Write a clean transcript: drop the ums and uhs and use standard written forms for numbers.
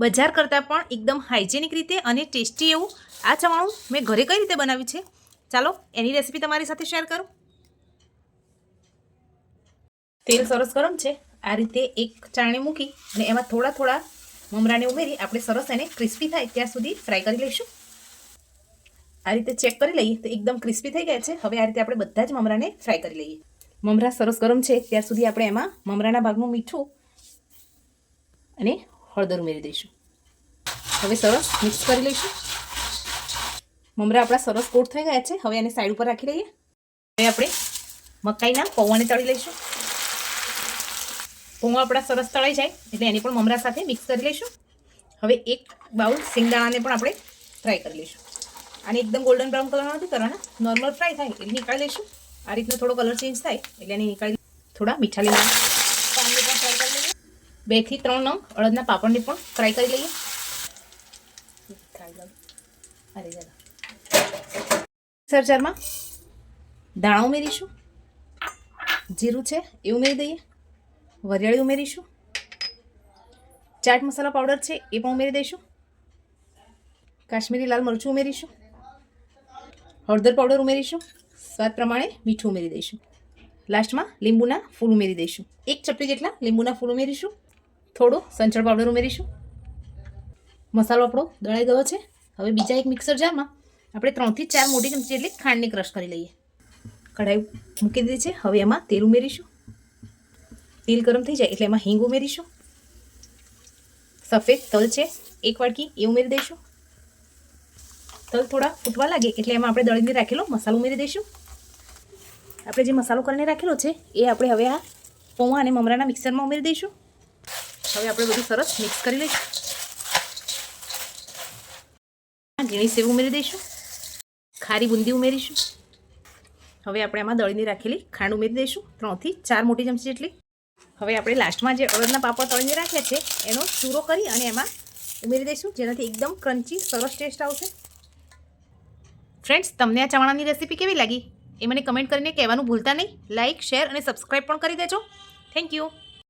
બજાર કરતાં પણ એકદમ હાઇજેનિક રીતે અને ટેસ્ટી એવું આ ચવાણું મેં ઘરે કઈ રીતે બનાવ્યું છે, ચાલો એની રેસીપી તમારી સાથે શેર કરું. તેલ સરસ ગરમ છે. આ રીતે એક ચાળણી મૂકી અને એમાં થોડા થોડા મમરાને ઉમેરી આપણે સરસ એને ક્રિસ્પી થાય ત્યાં સુધી ફ્રાય કરી લઈશું. આ રીતે ચેક કરી લઈએ તો એકદમ ક્રિસ્પી થઈ ગયા છે. હવે આ રીતે આપણે બધા જ મમરાને ફ્રાય કરી લઈએ. મમરા સરસ ગરમ છે ત્યાર સુધી આપણે એમાં મમરાના ભાગનું મીઠું અને હળદર ઉમેરી દઈશું. હવે સરસ મિક્સ કરી લઈશું. મમરા આપણા સરસ કોટ થઈ ગયા છે. હવે એને સાઈડ ઉપર રાખી દઈએ. હવે આપણે મકાઈના પૌવાને તળી લઈશું. પૌવા આપણા સરસ તળાઈ જાય એટલે એની પણ મમરા સાથે મિક્સ કરી લઈશું. હવે એક બાઉલ સિંગદાણાને પણ આપણે ફ્રાય કરી લઈશું. આને એકદમ ગોલ્ડન બ્રાઉન કલરના નથી કરવાના, નોર્મલ ફ્રાય થાય એટલે નીકાળી લઈશું. આ રીતનો થોડો કલર ચેન્જ થાય એટલે એને નીકાળી. થોડા મીઠા લીમડા પાનને પણ ફ્રાય કરી લઈએ. 2 થી 3 નંગ અડદના પાપડને પણ ફ્રાય કરી લઈએ. સરજારમાં દાણા ઉમેરીશું. જીરું છે એ ઉમેરી દઈએ. વરિયાળી ઉમેરીશું. ચાટ મસાલા પાવડર છે એ પણ ઉમેરી દઈશું. કાશ્મીરી લાલ મરચું ઉમેરીશું. હળદર પાવડર ઉમેરીશું. સ્વાદ પ્રમાણે મીઠું ઉમેરી દઈશું. લાસ્ટમાં લીંબુના ફૂલ ઉમેરી દઈશું. 1 ચપટી જેટલા લીંબુના ફૂલ ઉમેરીશું. થોડો સંચળ પાવડર ઉમેરીશું. મસાલો આપણો દળાઈ ગયો છે. હવે બીજા એક મિક્સર જારમાં આપણે 3 થી 4 મોટી ચમચી જેટલી ખાંડને ક્રશ કરી લઈએ. કઢાઈ મૂકી દીધી છે. હવે એમાં તેલ ઉમેરીશું. તેલ ગરમ થઈ જાય એટલે એમાં હિંગ ઉમેરીશું. સફેદ તલ છે 1 વાટકી એ ઉમેરી દઈશું. તલ થોડા ફૂટવા લાગે એટલે એમાં આપણે દળીને રાખેલો મસાલો ઉમેરી દઈશું. આપણે જે મસાલો કરીને રાખેલો છે એ આપણે હવે આ પૌવા અને મમરાના મિક્સરમાં ઉમેરી દઈશું. હવે આપણે બધું સરસ મિક્સ કરી લઈશું. ઝીણી સેવ ઉમેરી દઈશું. ખારી બુંદી ઉમેરીશું. હવે આપણે આમાં દળીને રાખેલી ખાંડ ઉમેરી દઈશું. 3 થી 4 મોટી ચમચી જેટલી. હવે આપણે લાસ્ટમાં જે અડદના પાપડ તળીને રાખ્યા છે એનો ચૂરો કરી અને એમાં ઉમેરી દઈશું, જેનાથી એકદમ ક્રન્ચી સરસ ટેસ્ટ આવશે. ફ્રેન્ડ્સ, તમને આ ચવાણાની રેસીપી કેવી લાગી એ મને કમેન્ટ કરીને કહેવાનું ભૂલતા નહીં. લાઇક, શેર અને સબસ્ક્રાઈબ પણ કરી દેજો. Thank you.